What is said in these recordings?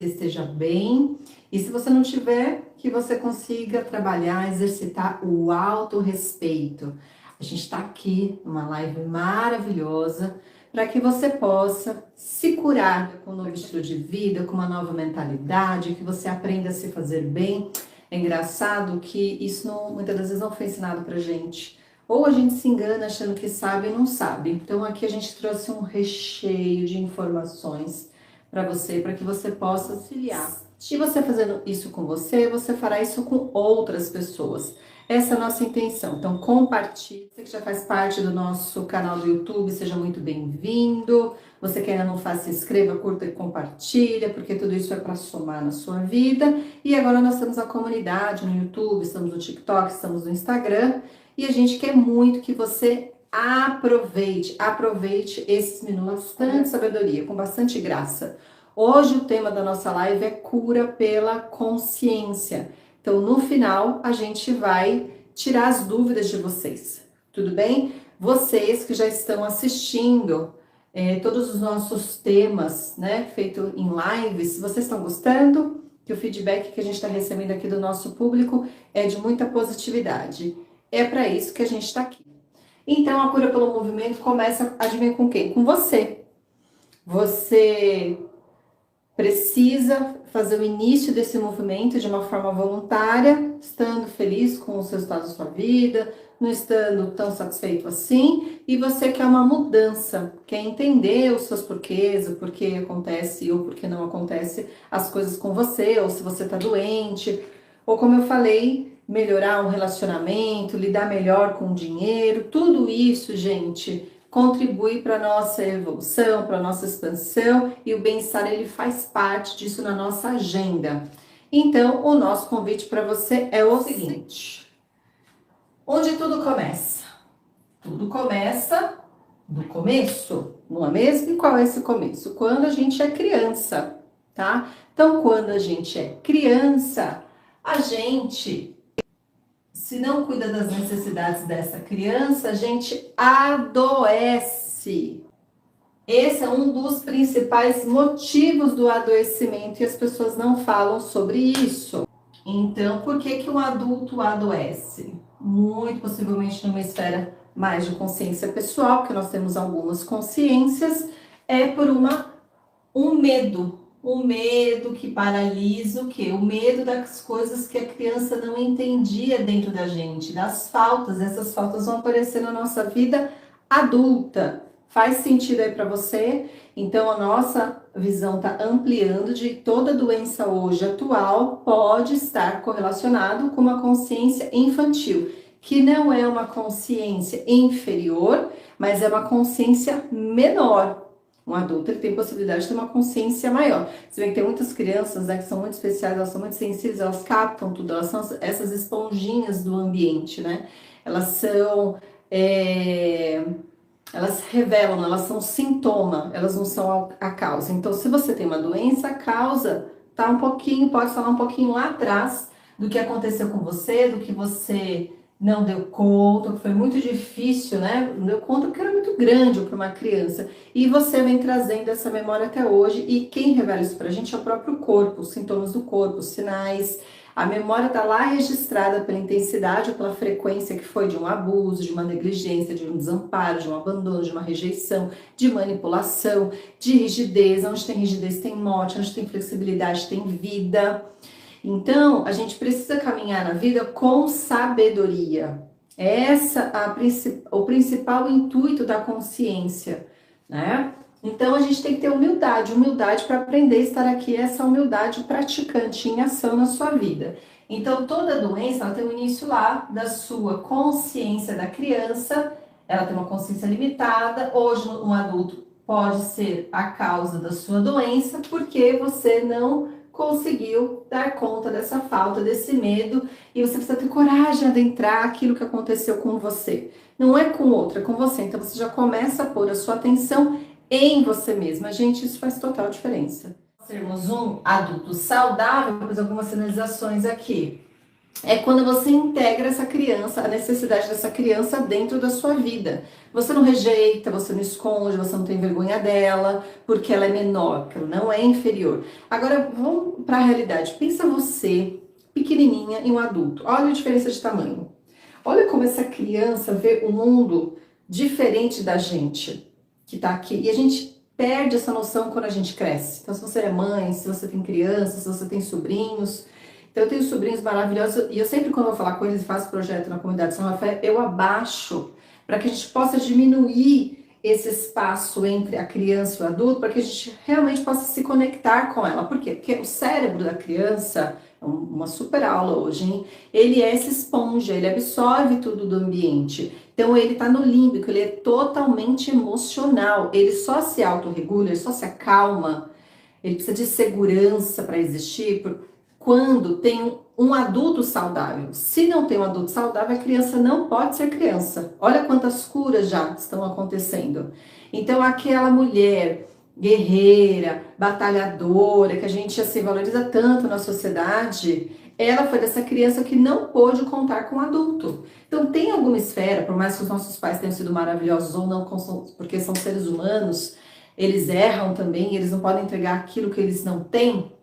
esteja bem. E se você não tiver, que você consiga trabalhar, exercitar o autorrespeito. A gente está aqui numa live maravilhosa para que você possa se curar com um novo estilo de vida, com uma nova mentalidade, que você aprenda a se fazer bem. É engraçado que isso muitas das vezes não foi ensinado pra gente. Ou a gente se engana achando que sabe e não sabe. Então aqui a gente trouxe um recheio de informações para você, para que você possa auxiliar. Se você fazendo isso com você, você fará isso com outras pessoas. Essa é a nossa intenção. Então compartilhe. Você que já faz parte do nosso canal do YouTube, seja muito bem-vindo. Você que ainda não faz, se inscreva, curta e compartilha, porque tudo isso é para somar na sua vida. E agora nós temos a comunidade no YouTube, estamos no TikTok, estamos no Instagram. E a gente quer muito que você aproveite esses minutos com bastante sabedoria, com bastante graça. Hoje o tema da nossa live é cura pela consciência. Então, no final, a gente vai tirar as dúvidas de vocês, tudo bem? Vocês que já estão assistindo todos os nossos temas, né, feito em lives, se vocês estão gostando, que o feedback que a gente está recebendo aqui do nosso público é de muita positividade. É para isso que a gente está aqui. Então, a cura pelo movimento começa, adivinha com quem? Com você. Você precisa fazer o início desse movimento de uma forma voluntária, estando feliz com os resultados da sua vida, não estando tão satisfeito assim, e você quer uma mudança, quer entender os seus porquês, o porquê acontece ou porquê não acontece as coisas com você, ou se você está doente, ou como eu falei, melhorar um relacionamento, lidar melhor com o dinheiro, tudo isso, gente, contribui para a nossa evolução, para a nossa expansão, e o bem-estar ele faz parte disso na nossa agenda. Então, o nosso convite para você é o seguinte: onde tudo começa? Tudo começa do começo, não é mesmo? E qual é esse começo? Quando a gente é criança, tá? Então, quando a gente é criança, a gente, se não cuida das necessidades dessa criança, a gente adoece. Esse é um dos principais motivos do adoecimento e as pessoas não falam sobre isso. Então, por que um adulto adoece? Muito possivelmente numa esfera mais de consciência pessoal, porque nós temos algumas consciências, é por um medo que paralisa o quê? O medo das coisas que a criança não entendia dentro da gente, das faltas. Essas faltas vão aparecer na nossa vida adulta. Faz sentido aí para você? Então a nossa visão está ampliando de toda doença hoje atual pode estar correlacionado com uma consciência infantil, que não é uma consciência inferior, mas é uma consciência menor. Um adulto ele tem possibilidade de ter uma consciência maior. Você vê que tem muitas crianças, né, que são muito especiais, elas são muito sensíveis, elas captam tudo, elas são essas esponjinhas do ambiente, né? Elas são, elas revelam, elas são sintoma, elas não são a causa. Então, se você tem uma doença, a causa tá um pouquinho, pode falar um pouquinho lá atrás do que aconteceu com você, do que você não deu conta, que foi muito difícil, né? Não deu conta porque era muito grande para uma criança. E você vem trazendo essa memória até hoje, e quem revela isso pra gente é o próprio corpo, os sintomas do corpo, os sinais. A memória está lá registrada pela intensidade ou pela frequência que foi de um abuso, de uma negligência, de um desamparo, de um abandono, de uma rejeição, de manipulação, de rigidez. Onde tem rigidez tem morte, onde tem flexibilidade tem vida. Então, a gente precisa caminhar na vida com sabedoria. O principal intuito da consciência, né? Então, a gente tem que ter humildade para aprender a estar aqui, essa humildade praticante em ação na sua vida. Então, toda doença, ela tem um início lá da sua consciência da criança, ela tem uma consciência limitada. Hoje, um adulto pode ser a causa da sua doença, porque você não conseguiu dar conta dessa falta, desse medo, e você precisa ter coragem de adentrar aquilo que aconteceu com você. Não é com outra, é com você. Então você já começa a pôr a sua atenção em você mesma. Gente, isso faz total diferença. Sermos um adulto saudável, vou fazer algumas sinalizações aqui. é quando você integra essa criança, a necessidade dessa criança dentro da sua vida. Você não rejeita, você não esconde, você não tem vergonha dela, porque ela é menor, porque ela não é inferior. Agora, vamos para a realidade. Pensa você, pequenininha, e um adulto. Olha a diferença de tamanho. Olha como essa criança vê o mundo diferente da gente que está aqui. E a gente perde essa noção quando a gente cresce. Então, se você é mãe, se você tem crianças, se você tem sobrinhos. Então, eu tenho sobrinhos maravilhosos e eu sempre, quando vou falar com eles e faço projeto na comunidade São Rafael, eu abaixo para que a gente possa diminuir esse espaço entre a criança e o adulto, para que a gente realmente possa se conectar com ela. Por quê? Porque o cérebro da criança, uma super aula hoje, hein? Ele é essa esponja, ele absorve tudo do ambiente. Então ele está no límbico, ele é totalmente emocional, ele só se autorregula, ele só se acalma, ele precisa de segurança para existir quando tem um adulto saudável. Se não tem um adulto saudável, a criança não pode ser criança. Olha quantas curas já estão acontecendo. Então aquela mulher guerreira, batalhadora, que a gente assim valoriza tanto na sociedade, ela foi dessa criança que não pôde contar com um adulto. Então tem alguma esfera, por mais que os nossos pais tenham sido maravilhosos ou não, porque são seres humanos, eles erram também, eles não podem entregar aquilo que eles não têm.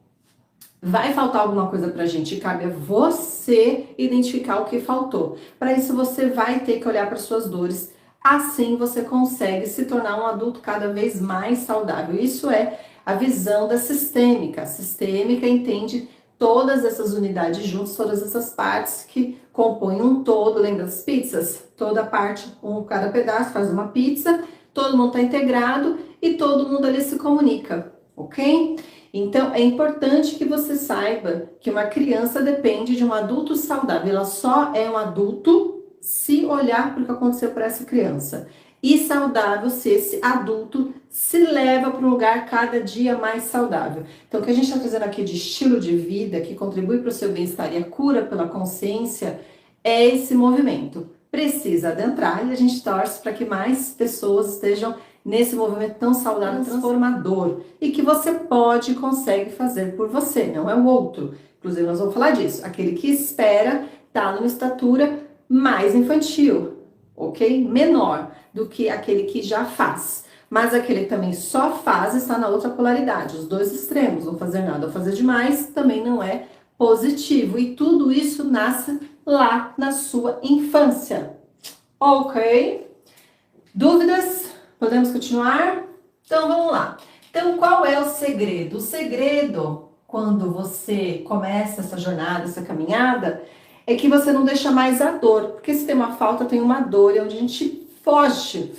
Vai faltar alguma coisa pra gente, cabe a você identificar o que faltou. Para isso você vai ter que olhar para suas dores. Assim você consegue se tornar um adulto cada vez mais saudável. Isso é a visão da sistêmica. A sistêmica entende todas essas unidades juntas, todas essas partes que compõem um todo. Lembra das pizzas? Toda parte, cada pedaço faz uma pizza, todo mundo está integrado e todo mundo ali se comunica, ok? Então, é importante que você saiba que uma criança depende de um adulto saudável. Ela só é um adulto se olhar para o que aconteceu para essa criança. E saudável se esse adulto se leva para um lugar cada dia mais saudável. Então, o que a gente está fazendo aqui de estilo de vida, que contribui para o seu bem-estar e a cura pela consciência, é esse movimento. Precisa adentrar e a gente torce para que mais pessoas estejam nesse movimento tão saudável, transformador, e que você pode e consegue fazer por você, não é o outro. Inclusive, nós vamos falar disso. Aquele que espera está numa estatura mais infantil, ok? Menor do que aquele que já faz. Mas aquele que também só faz está na outra polaridade, os dois extremos, não fazer nada ou fazer demais também não é positivo. E tudo isso nasce lá na sua infância, ok? Dúvidas? Podemos continuar? Então, vamos lá. Então, qual é o segredo? O segredo, quando você começa essa jornada, essa caminhada, é que você não deixa mais a dor. Porque se tem uma falta, tem uma dor, é onde a gente foge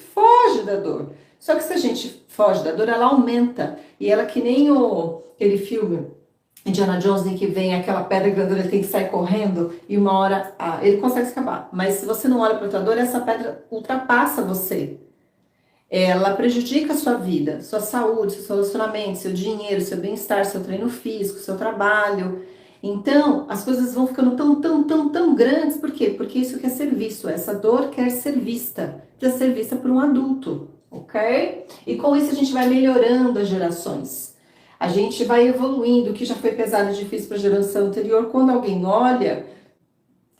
da dor. Só que se a gente foge da dor, ela aumenta. E ela que nem aquele filme Indiana Jones, em que vem aquela pedra grandona, ele tem que sair correndo e uma hora ele consegue escapar. Mas se você não olha para outra dor, essa pedra ultrapassa você. Ela prejudica a sua vida, sua saúde, seu relacionamento, seu dinheiro, seu bem-estar, seu treino físico, seu trabalho. Então, as coisas vão ficando tão grandes. Por quê? Porque isso quer ser visto. Essa dor quer ser vista. Precisa ser vista por um adulto, ok? E com isso a gente vai melhorando as gerações. A gente vai evoluindo. O que já foi pesado e difícil para a geração anterior, quando alguém olha,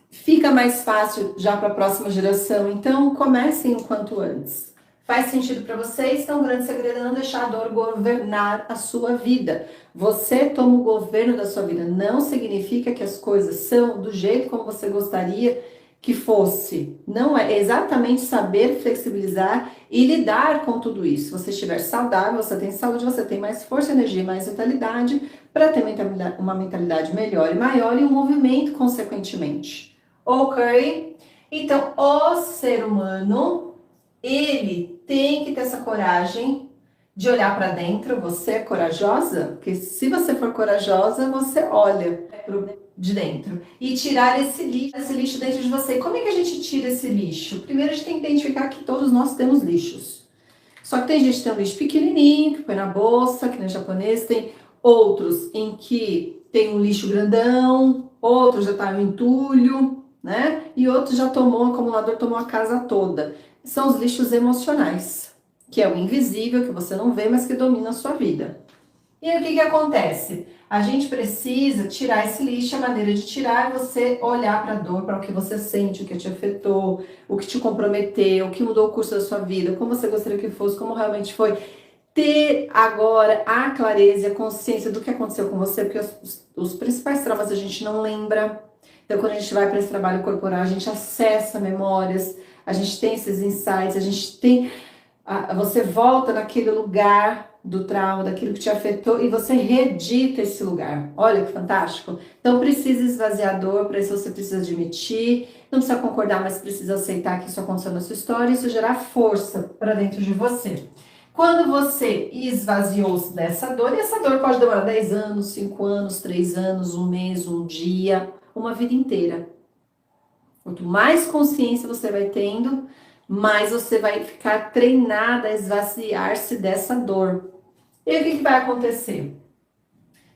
fica mais fácil já para a próxima geração. Então, comecem o quanto antes. Faz sentido para vocês? Então, o grande segredo é não deixar a dor governar a sua vida. Você toma o governo da sua vida. Não significa que as coisas são do jeito como você gostaria que fosse. Não é exatamente saber flexibilizar e lidar com tudo isso. Se você estiver saudável, você tem saúde, você tem mais força, energia, mais vitalidade para ter uma mentalidade melhor e maior e um movimento consequentemente. Ok? Então, o ser humano, ele tem que ter essa coragem de olhar para dentro. Você é corajosa? Porque se você for corajosa, você olha de dentro e tirar esse lixo dentro de você. Como é que a gente tira esse lixo? Primeiro a gente tem que identificar que todos nós temos lixos. Só que tem gente que tem um lixo pequenininho, que põe na bolsa, que nem japonês, tem outros em que tem um lixo grandão, outros já tá no entulho, né? E outros já tomou, o acumulador tomou a casa toda. São os lixos emocionais, que é o invisível, que você não vê, mas que domina a sua vida. E aí o que acontece? A gente precisa tirar esse lixo. A maneira de tirar é você olhar para a dor, para o que você sente, o que te afetou, o que te comprometeu, o que mudou o curso da sua vida, como você gostaria que fosse, como realmente foi. Ter agora a clareza e a consciência do que aconteceu com você, porque os principais traumas a gente não lembra. Então, quando a gente vai para esse trabalho corporal, a gente acessa memórias, a gente tem esses insights, a gente tem. Você volta naquele lugar do trauma, daquilo que te afetou, e você reedita esse lugar. Olha que fantástico. Então, precisa esvaziar a dor, para isso você precisa admitir, não precisa concordar, mas precisa aceitar que isso aconteceu na sua história, e isso gerar força para dentro de você. Quando você esvaziou-se dessa dor, e essa dor pode demorar 10 anos, 5 anos, 3 anos, um mês, um dia, uma vida inteira. Quanto mais consciência você vai tendo, mais você vai ficar treinada a esvaziar-se dessa dor. E o que vai acontecer?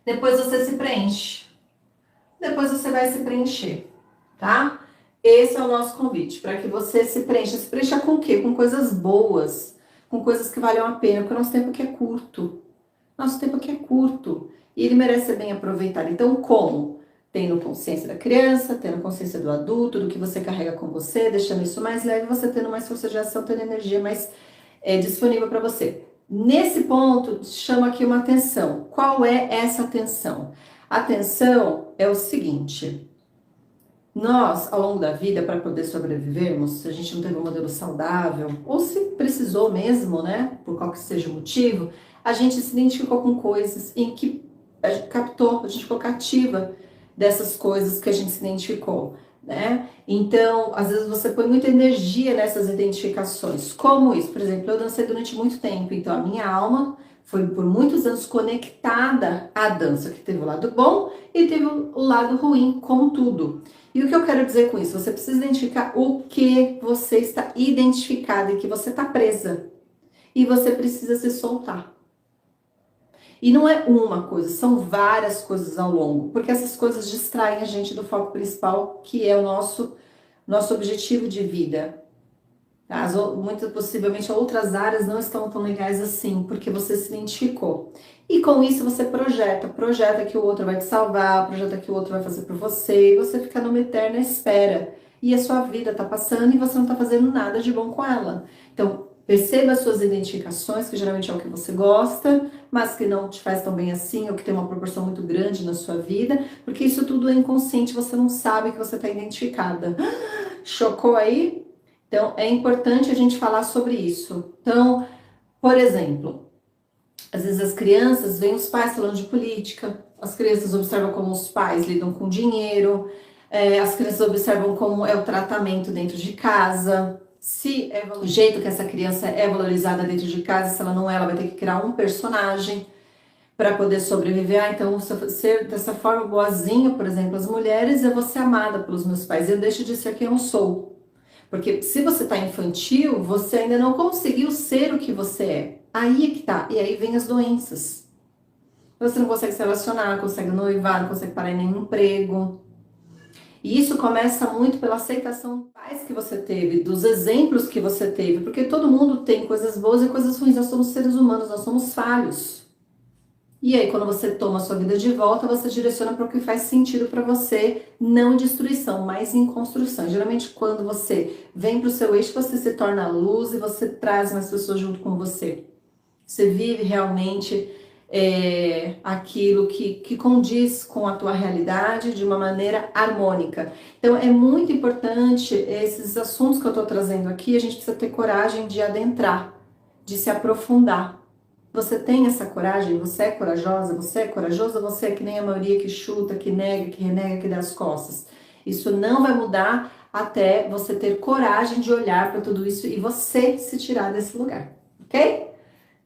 Depois você se preenche. Depois você vai se preencher, tá? Esse é o nosso convite, para que você se preencha. Se preencha com o quê? Com coisas boas, com coisas que valham a pena, porque o nosso tempo aqui é curto. Nosso tempo aqui é curto e ele merece ser bem aproveitado. Então, como? Tendo consciência da criança, tendo consciência do adulto, do que você carrega com você, deixando isso mais leve, você tendo mais força de ação, tendo energia mais disponível para você. Nesse ponto, chama aqui uma atenção. Qual é essa atenção? A atenção é o seguinte: nós, ao longo da vida, para poder sobrevivermos, se a gente não teve um modelo saudável, ou se precisou mesmo, né, por qual que seja o motivo, a gente se identificou com coisas em que a gente captou, a gente ficou cativa dessas coisas que a gente se identificou, né? Então, às vezes você põe muita energia nessas identificações. Como isso? Por exemplo, eu dancei durante muito tempo, então a minha alma foi por muitos anos conectada à dança, que teve o lado bom e teve o lado ruim, como tudo. E o que eu quero dizer com isso? Você precisa identificar o que você está identificado e que você está presa. E você precisa se soltar. E não é uma coisa, são várias coisas ao longo, porque essas coisas distraem a gente do foco principal, que é o nosso objetivo de vida. Muito possivelmente outras áreas não estão tão legais assim, porque você se identificou. E com isso você projeta que o outro vai te salvar, projeta que o outro vai fazer por você, e você fica numa eterna espera. E a sua vida tá passando e você não tá fazendo nada de bom com ela. Então, perceba as suas identificações, que geralmente é o que você gosta, mas que não te faz tão bem assim, ou que tem uma proporção muito grande na sua vida, porque isso tudo é inconsciente, você não sabe que você está identificada. Chocou aí? Então, é importante a gente falar sobre isso. Então, por exemplo, às vezes as crianças veem os pais falando de política, as crianças observam como os pais lidam com dinheiro, as crianças observam como é o tratamento dentro de casa, se é o jeito que essa criança é valorizada dentro de casa, se ela não é, ela vai ter que criar um personagem para poder sobreviver. Então, ser dessa forma boazinha, por exemplo, as mulheres, eu vou ser amada pelos meus pais, eu deixo de ser quem eu sou. Porque se você tá infantil, você ainda não conseguiu ser o que você é. Aí é que tá. E aí vem as doenças. Você não consegue se relacionar, não consegue noivar, não consegue parar em nenhum emprego. E isso começa muito pela aceitação dos pais que você teve, dos exemplos que você teve. Porque todo mundo tem coisas boas e coisas ruins. Nós somos seres humanos, nós somos falhos. E aí, quando você toma a sua vida de volta, você direciona para o que faz sentido para você, não em destruição, mas em construção. Geralmente, quando você vem para o seu eixo, você se torna luz e você traz mais pessoas junto com você. Você vive realmente aquilo que condiz com a tua realidade de uma maneira harmônica. Então, é muito importante esses assuntos que eu estou trazendo aqui, a gente precisa ter coragem de adentrar, de se aprofundar. Você tem essa coragem? Você é corajosa? Você é corajoso? Ou você é que nem a maioria que chuta, que nega, que renega, que dá as costas? Isso não vai mudar até você ter coragem de olhar para tudo isso e você se tirar desse lugar, ok?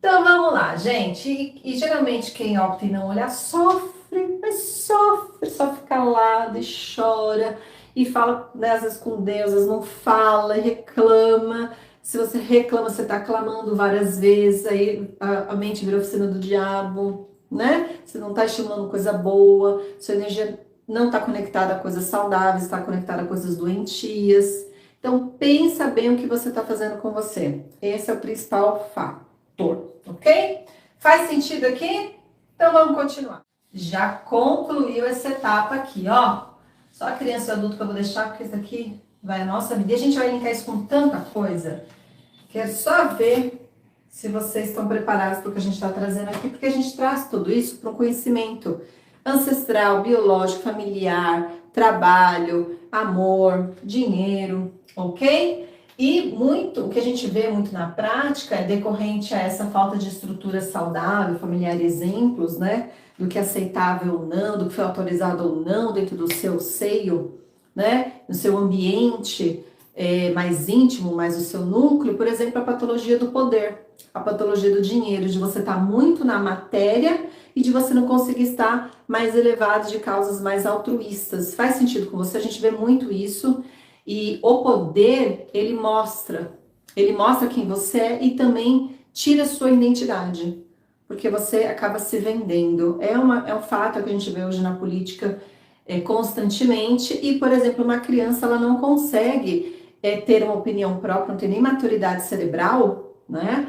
Então vamos lá, gente. E geralmente quem opta em não olhar sofre, mas sofre calado e chora e fala, né, às vezes com Deus, às vezes não fala e reclama. Se você reclama, você está clamando várias vezes, aí a mente vira oficina do diabo, né? Você não está estimulando coisa boa, sua energia não está conectada a coisas saudáveis, está conectada a coisas doentias. Então, pensa bem o que você está fazendo com você. Esse é o principal fator, ok? Faz sentido aqui? Então, vamos continuar. já concluiu essa etapa aqui, ó. Só a criança e o adulto que eu vou deixar, porque isso aqui vai a nossa vida. E a gente vai linkar isso com tanta coisa. Quero só ver se vocês estão preparados para o que a gente está trazendo aqui, porque a gente traz tudo isso para um conhecimento ancestral, biológico, familiar, trabalho, amor, dinheiro, ok? E muito, o que a gente vê muito na prática é decorrente a essa falta de estrutura saudável, familiar, exemplos, né? Do que é aceitável ou não, do que foi autorizado ou não dentro do seu seio, né? No seu ambiente mais íntimo, mais o seu núcleo, por exemplo, a patologia do poder, a patologia do dinheiro, de você estar muito na matéria e de você não conseguir estar mais elevado de causas mais altruístas. Faz sentido com você? A gente vê muito isso. E o poder, ele mostra quem você é e também tira a sua identidade, porque você acaba se vendendo. É um fato que a gente vê hoje na política constantemente. E, por exemplo, uma criança, ela não consegue ter uma opinião própria, não tem nem maturidade cerebral, né?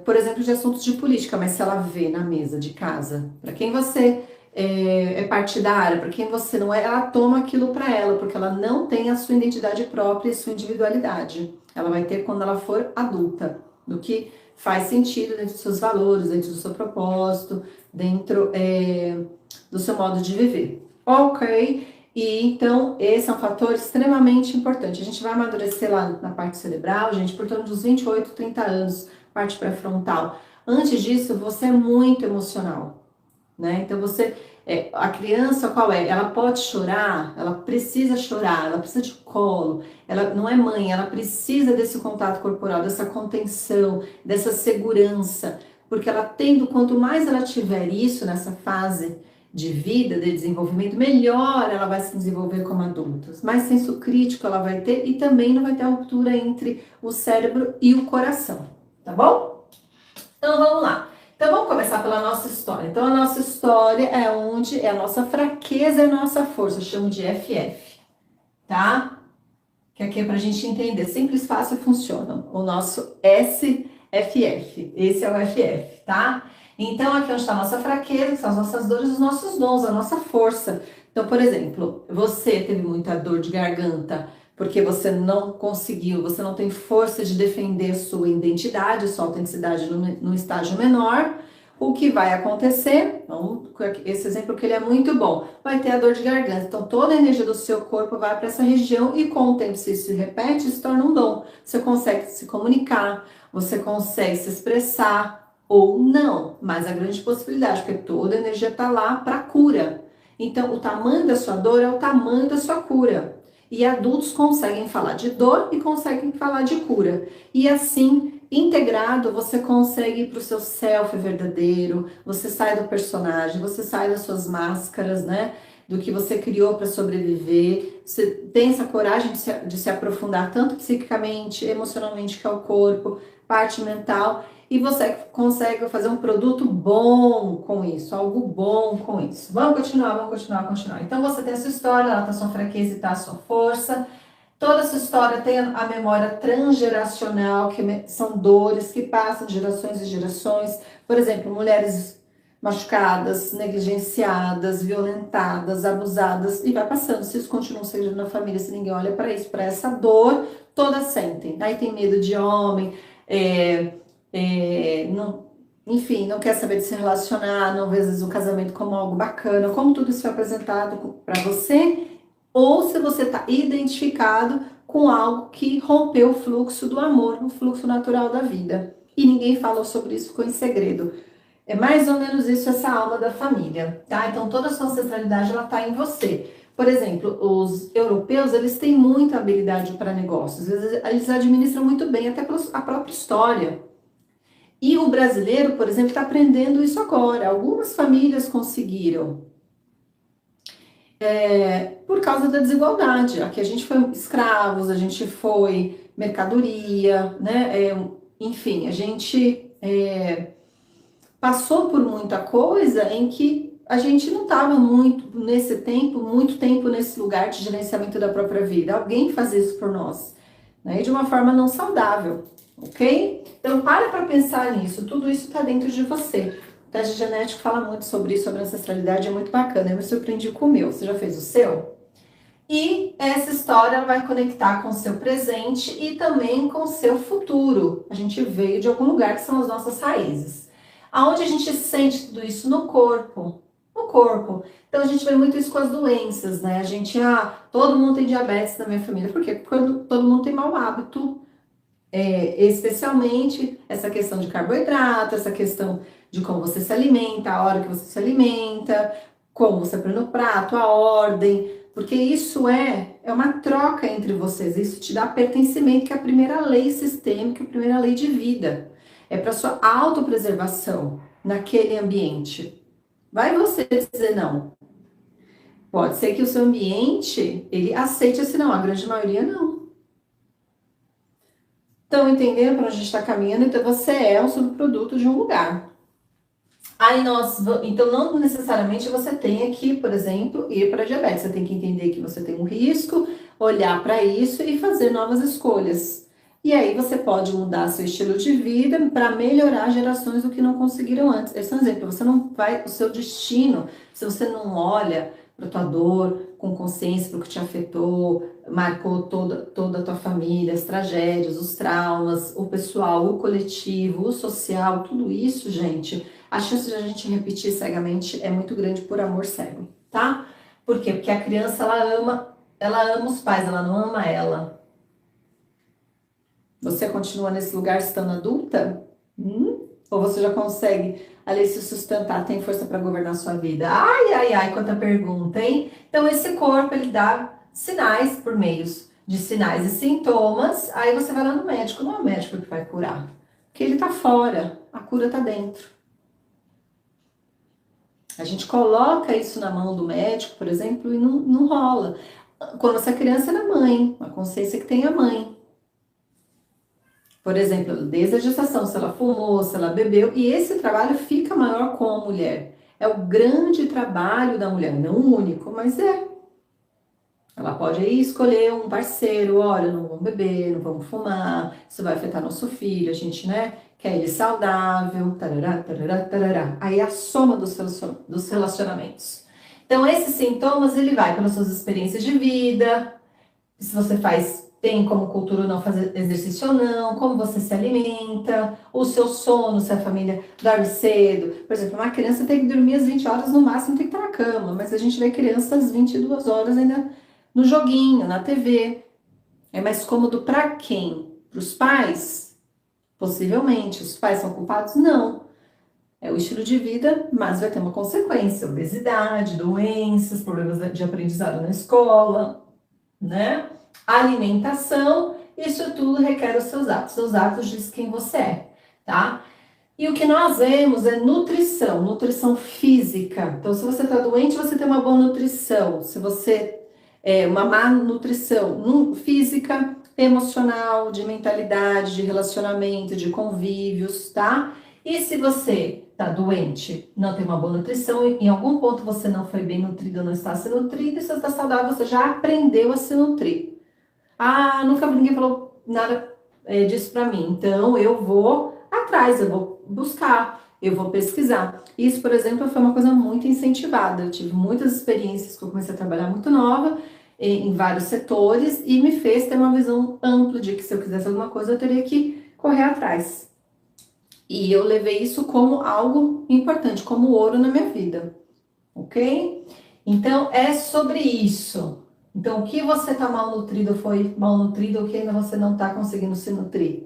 Por exemplo, de assuntos de política, mas se ela vê na mesa de casa, para quem você é partidária, para quem você não é, ela toma aquilo para ela, porque ela não tem a sua identidade própria e sua individualidade. Ela vai ter quando ela for adulta, do que faz sentido dentro dos seus valores, dentro do seu propósito, dentro do seu modo de viver. Ok? E então, esse é um fator extremamente importante. A gente vai amadurecer lá na parte cerebral, gente, por torno dos 28, 30 anos, parte pré-frontal. Antes disso, você é muito emocional, né? Então, a criança, qual é? Ela pode chorar, ela precisa chorar, ela precisa de colo, ela não é mãe, ela precisa desse contato corporal, dessa contenção, dessa segurança, porque ela tendo, quanto mais ela tiver isso nessa fase de vida, de desenvolvimento, melhor ela vai se desenvolver como adulta. Mais senso crítico ela vai ter e também não vai ter a ruptura entre o cérebro e o coração, tá bom? Então vamos lá. Então vamos começar pela nossa história. Então a nossa história é onde é a nossa fraqueza e a nossa força, eu chamo de FF, tá? Que aqui é pra gente entender, simples, fácil, funciona. O nosso SFF, esse é o FF, tá? Então, aqui onde está a nossa fraqueza, que são as nossas dores, os nossos dons, a nossa força. Então, por exemplo, você teve muita dor de garganta porque você não conseguiu, você não tem força de defender sua identidade, sua autenticidade no estágio menor. O que vai acontecer, então, esse exemplo que ele é muito bom, vai ter a dor de garganta. Então, toda a energia do seu corpo vai para essa região e com o tempo, se isso se repete, se torna um dom. Você consegue se comunicar, você consegue se expressar, ou não, mas a grande possibilidade, porque toda a energia está lá para cura. Então, o tamanho da sua dor é o tamanho da sua cura. E adultos conseguem falar de dor e conseguem falar de cura. E assim, integrado, você consegue ir para o seu self verdadeiro, você sai do personagem, você sai das suas máscaras, né? Do que você criou para sobreviver. Você tem essa coragem de se aprofundar tanto psiquicamente, emocionalmente, que é o corpo, parte mental, e você consegue fazer um produto bom com isso, algo bom com isso. Vamos continuar. Então você tem a sua história, ela tá a sua fraqueza e tá a sua força. Toda essa história tem a memória transgeracional, que são dores que passam de gerações e gerações. Por exemplo, mulheres machucadas, negligenciadas, violentadas, abusadas, e vai passando. Se isso continua sendo na família, se ninguém olha para isso, para essa dor, todas sentem. Aí tem medo de homem, não, enfim, não quer saber de se relacionar, não vê às vezes o casamento como algo bacana, como tudo isso foi apresentado para você, ou se você está identificado com algo que rompeu o fluxo do amor, o fluxo natural da vida. E ninguém falou sobre isso, ficou em segredo. É mais ou menos isso, essa alma da família, tá? Então toda a sua ancestralidade, ela tá em você. Por exemplo, os europeus, eles têm muita habilidade para negócios, eles administram muito bem, até pela a própria história. E o brasileiro, por exemplo, está aprendendo isso agora. Algumas famílias conseguiram, por causa da desigualdade. Aqui a gente foi escravos, a gente foi mercadoria, né? Enfim, a gente passou por muita coisa em que a gente não estava muito tempo nesse lugar de gerenciamento da própria vida. Alguém faz isso por nós, né? E de uma forma não saudável, ok? Então para pensar nisso, tudo isso está dentro de você. teste genético fala muito sobre isso, sobre ancestralidade, é muito bacana. Eu me surpreendi com o meu. Você já fez o seu? E essa história ela vai conectar com o seu presente e também com o seu futuro. A gente veio de algum lugar que são as nossas raízes. Aonde a gente sente tudo isso? No corpo. No corpo. Então a gente vê muito isso com as doenças, né? A gente, todo mundo tem diabetes na minha família. Por quê? Porque todo mundo tem mau hábito. Especialmente essa questão de carboidrato, essa questão de como você se alimenta, a hora que você se alimenta, como você põe no prato, a ordem, porque isso é uma troca entre vocês, isso te dá pertencimento, que é a primeira lei sistêmica, a primeira lei de vida, é para sua autopreservação naquele ambiente. Vai você dizer não? Pode ser que o seu ambiente, ele aceite esse não, a grande maioria não. Estão entendendo para onde a gente está caminhando? Então você é um subproduto de um lugar. Então não necessariamente você tenha que, por exemplo, ir para diabetes. Você tem que entender que você tem um risco, olhar para isso e fazer novas escolhas. E aí você pode mudar seu estilo de vida para melhorar gerações do que não conseguiram antes. Esse é um exemplo. Você não vai, o seu destino, se você não olha para tua dor com consciência, para o que te afetou, marcou toda a tua família, as tragédias, os traumas, o pessoal, o coletivo, o social, tudo isso, gente, a chance de a gente repetir cegamente é muito grande por amor cego, tá? Por quê? Porque a criança, ela ama os pais, ela não ama ela. Você continua nesse lugar estando adulta? Ou você já consegue ali se sustentar, tem força para governar sua vida? Ai, ai, ai, quanta pergunta, hein? Então esse corpo, ele dá sinais por meios de sinais e sintomas, aí você vai lá no médico, não é o médico que vai curar, porque ele tá fora, a cura tá dentro. A gente coloca isso na mão do médico, por exemplo, e não rola. Quando você é criança, é na mãe, a consciência que tem a mãe. Por exemplo, desde a gestação, se ela fumou, se ela bebeu, e esse trabalho fica maior com a mulher. É o grande trabalho da mulher, não o único, mas é. Ela pode aí escolher um parceiro, olha, não vamos beber, não vamos fumar, isso vai afetar nosso filho, a gente, né, quer ele saudável, tarará, tarará, tarará. Aí a soma dos relacionamentos. Então, esses sintomas, ele vai pelas suas experiências de vida, se você tem como cultura não fazer exercício ou não, como você se alimenta, o seu sono, se a família dorme cedo. Por exemplo, uma criança tem que dormir às 20 horas no máximo, tem que estar na cama, mas a gente vê crianças às 22 horas ainda no joguinho, na TV. É mais cômodo para quem? Para os pais? Possivelmente. Os pais são culpados? Não. É o estilo de vida, mas vai ter uma consequência: obesidade, doenças, problemas de aprendizado na escola, né? Alimentação, isso tudo requer os seus hábitos. Seus hábitos diz quem você é, tá? E o que nós vemos é nutrição física. Então, se você está doente, você tem uma boa nutrição. Se você uma má nutrição física, emocional, de mentalidade, de relacionamento, de convívios, tá? E se você tá doente, não tem uma boa nutrição, em algum ponto você não foi bem nutrido, não está se nutrido, e se você está saudável, você já aprendeu a se nutrir. Nunca ninguém falou nada disso pra mim, então eu vou atrás, eu vou buscar, eu vou pesquisar. Isso, por exemplo, foi uma coisa muito incentivada. Eu tive muitas experiências que eu comecei a trabalhar muito nova, em vários setores, e me fez ter uma visão ampla de que se eu quisesse alguma coisa, eu teria que correr atrás. E eu levei isso como algo importante, como ouro na minha vida, ok? Então, é sobre isso. Então, o que você está malnutrido foi malnutrido, o que ainda você não está conseguindo se nutrir.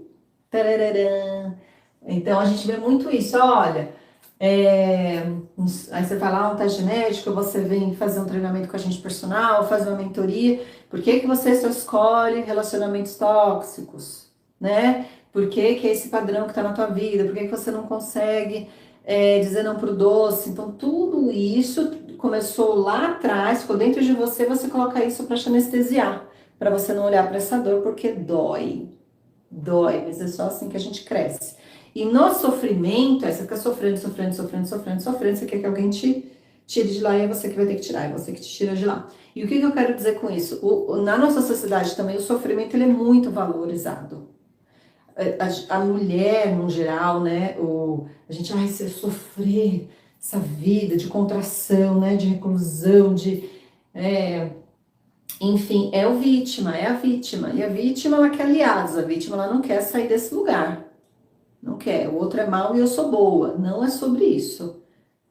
Tararã. Então, a gente vê muito isso. Olha, aí você fala, um teste genético, você vem fazer um treinamento com a gente personal, fazer uma mentoria. Por que você só escolhe relacionamentos tóxicos, né? Por que é esse padrão que está na tua vida? Por que você não consegue dizer não pro doce? Então, tudo isso começou lá atrás, ficou dentro de você, você coloca isso para te anestesiar, para você não olhar para essa dor, porque dói. Dói, mas é só assim que a gente cresce. E no sofrimento, aí você fica sofrendo, você quer que alguém te tire de lá e é você que vai ter que tirar, é você que te tira de lá. E o que eu quero dizer com isso? Na nossa sociedade também, o sofrimento ele é muito valorizado. a mulher, no geral, né? A gente vai sofrer essa vida de contração, né? De reclusão, enfim, é o vítima, é a vítima. E a vítima, ela quer aliados, a vítima, ela não quer sair desse lugar. Não quer. O outro é mau e eu sou boa. Não é sobre isso.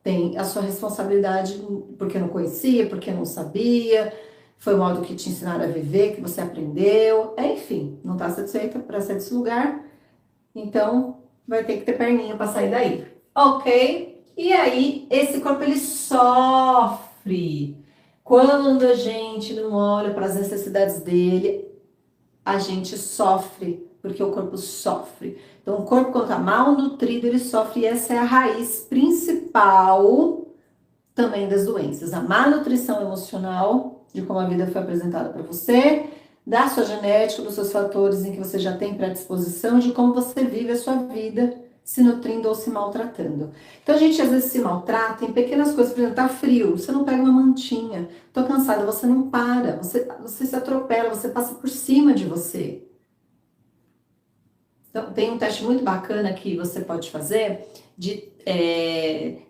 Tem a sua responsabilidade porque não conhecia, porque não sabia, foi o modo que te ensinaram a viver, que você aprendeu, enfim, não está satisfeita para sair desse lugar, então vai ter que ter perninha para sair daí, ok? E aí, esse corpo ele sofre. Quando a gente não olha para as necessidades dele, a gente sofre, porque o corpo sofre. Então, o corpo, quando está mal nutrido, ele sofre, e essa é a raiz principal também das doenças. A má nutrição emocional, de como a vida foi apresentada para você, da sua genética, dos seus fatores em que você já tem predisposição, de como você vive a sua vida, se nutrindo ou se maltratando. Então, a gente às vezes se maltrata em pequenas coisas. Por exemplo, tá frio, você não pega uma mantinha. Tô cansada, você não para. Você se atropela, você passa por cima de você. Então, tem um teste muito bacana que você pode fazer de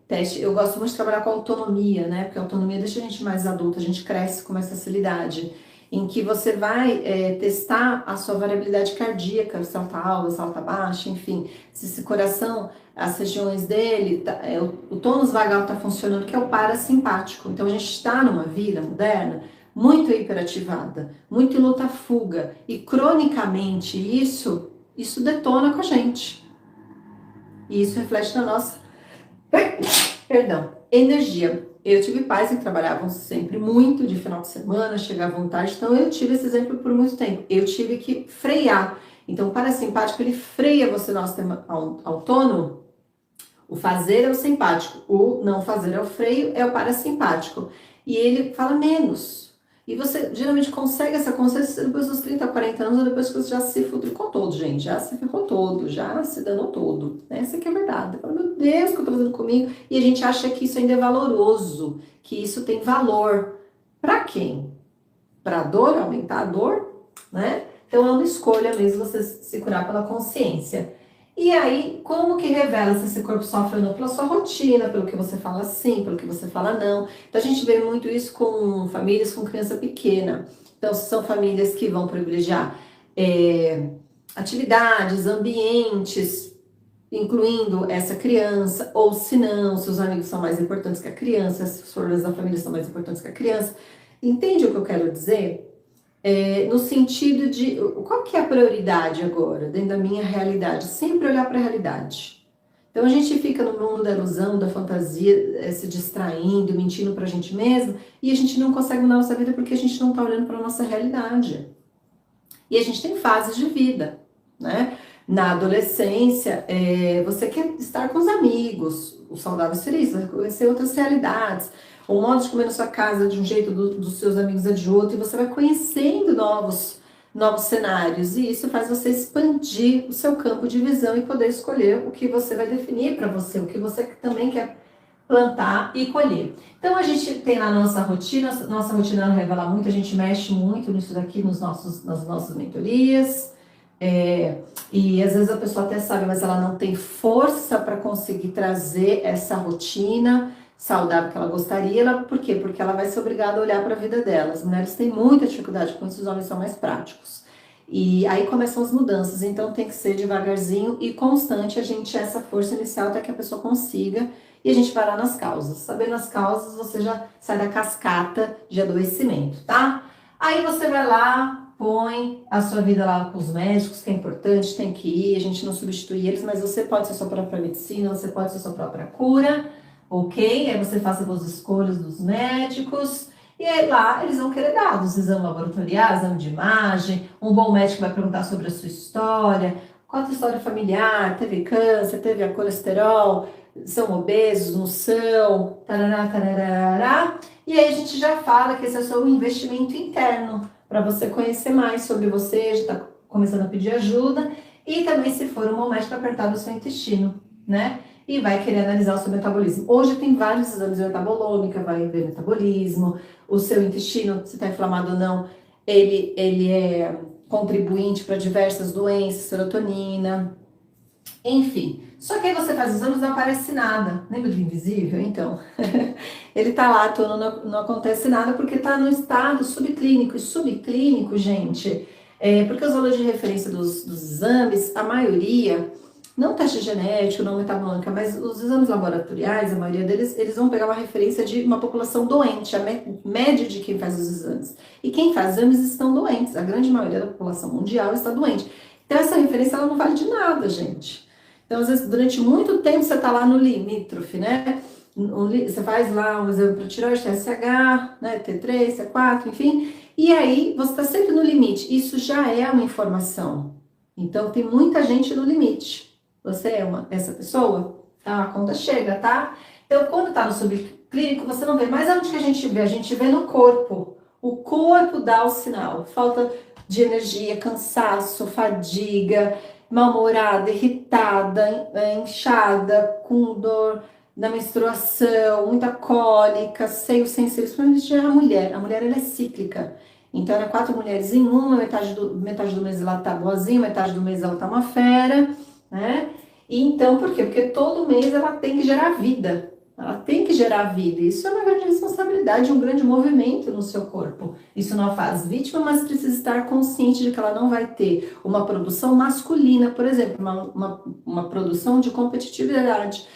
teste. Eu gosto muito de trabalhar com autonomia, né? Porque a autonomia deixa a gente mais adulta, a gente cresce com mais facilidade. Em que você vai testar a sua variabilidade cardíaca, se ela tá alta, se ela tá baixa, enfim. Se esse coração, as regiões dele, o tônus vagal tá funcionando, que é o parasimpático. Então, a gente está numa vida moderna muito hiperativada, muito em luta-fuga. E, cronicamente, isso detona com a gente. E isso reflete na nossa, energia. Eu tive pais que trabalhavam sempre muito de final de semana, chegavam tarde, então eu tive esse exemplo por muito tempo. Eu tive que frear. Então, o parasimpático, ele freia você no sistema autônomo. O fazer é o simpático, o não fazer é o freio, é o parasimpático. E ele fala menos. E você geralmente consegue essa consciência depois dos 30, 40 anos, ou depois que você já se futricou todo, gente. Já se ferrou todo, já se danou todo. Essa que é a verdade. Fala, meu Deus, o que eu tô fazendo comigo? E a gente acha que isso ainda é valoroso, que isso tem valor. Pra quem? Pra dor, aumentar a dor, né? Então é uma escolha mesmo você se curar pela consciência. E aí, como que revela se esse corpo sofre ou não? Pela sua rotina, pelo que você fala sim, pelo que você fala não. Então, a gente vê muito isso com famílias com criança pequena. Então, são famílias que vão privilegiar atividades, ambientes, incluindo essa criança, ou se não, seus amigos são mais importantes que a criança, as pessoas da família são mais importantes que a criança. Entende o que eu quero dizer? No sentido de, qual que é a prioridade agora, dentro da minha realidade? Sempre olhar para a realidade. Então, a gente fica no mundo da ilusão, da fantasia, se distraindo, mentindo para a gente mesmo, e a gente não consegue mudar a nossa vida porque a gente não está olhando para a nossa realidade. E a gente tem fases de vida, né? Na adolescência, você quer estar com os amigos, os saudáveis felizes, vai conhecer outras realidades. O modo de comer na sua casa de um jeito, dos seus amigos é de outro, e você vai conhecendo novos cenários, e isso faz você expandir o seu campo de visão e poder escolher o que você vai definir para você, o que você também quer plantar e colher. Então, a gente tem lá a nossa rotina não revela muito, a gente mexe muito nisso daqui nas nossas mentorias, e às vezes a pessoa até sabe, mas ela não tem força para conseguir trazer essa rotina saudável que ela gostaria. Por quê? Porque ela vai ser obrigada a olhar para a vida dela. As mulheres têm muita dificuldade com isso, os homens são mais práticos. E aí começam as mudanças, então tem que ser devagarzinho e constante a gente, essa força inicial até que a pessoa consiga, e a gente vai lá nas causas. Sabendo as causas, você já sai da cascata de adoecimento, tá? Aí você vai lá, põe a sua vida lá com os médicos, que é importante, tem que ir, a gente não substitui eles, mas você pode ser sua própria medicina, você pode ser sua própria cura, ok? Aí você faça boas escolhas dos médicos, e aí lá eles vão querer dados, exame laboratorial, exame de imagem, um bom médico vai perguntar sobre a sua história, qual a tua história familiar, teve câncer, teve colesterol, são obesos, não são, tarará, tarará, e aí a gente já fala que esse é o seu investimento interno, para você conhecer mais sobre você, já está começando a pedir ajuda, e também se for um bom médico apertar do seu intestino, né? E vai querer analisar o seu metabolismo. Hoje tem vários exames de metabolômica, vai ver metabolismo, o seu intestino, se está inflamado ou não, ele contribuinte para diversas doenças, serotonina, enfim. Só que aí você faz os exames e não aparece nada. Lembra do invisível? Então, ele tá lá atuando, não acontece nada porque tá no estado subclínico. E subclínico, gente, porque os valores de referência dos exames, a maioria, não teste genético, não metabolômica, mas os exames laboratoriais, a maioria deles, eles vão pegar uma referência de uma população doente, a média de quem faz os exames. E quem faz exames estão doentes, a grande maioria da população mundial está doente. Então, essa referência, ela não vale de nada, gente. Então, às vezes, durante muito tempo, você está lá no limítrofe, né? Você faz lá um exame para tireoide, TSH, né? T3, T4, enfim. E aí, você está sempre no limite. Isso já é uma informação. Então, tem muita gente no limite. Você é essa pessoa? Tá? A conta chega, tá? Então, quando está no subclínico, você não vê. Mas onde que a gente vê? A gente vê no corpo. O corpo dá o sinal. Falta de energia, cansaço, fadiga, mal-humorada, irritada, inchada, com dor na menstruação, muita cólica, seios sensíveis, principalmente a mulher. A mulher, ela é cíclica. Então, era 4 mulheres em uma, metade do mês ela tá boazinha, metade do mês ela tá uma fera, né? E então, por quê? Porque todo mês ela tem que gerar vida. Ela tem que gerar vida. Isso é uma grande responsabilidade, um grande movimento no seu corpo. Isso não a faz vítima, mas precisa estar consciente de que ela não vai ter uma produção masculina, por exemplo, uma produção de competitividade,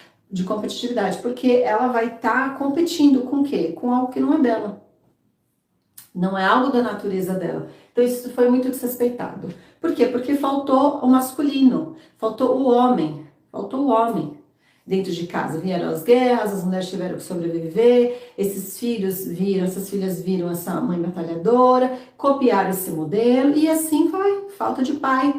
porque ela vai estar competindo com o quê? Com algo que não é dela. Não é algo da natureza dela. Então isso foi muito desrespeitado. Por quê? Porque faltou o masculino, faltou o homem, dentro de casa. Vieram as guerras, as mulheres tiveram que sobreviver, essas filhas viram essa mãe batalhadora, copiaram esse modelo e assim vai. Falta de pai.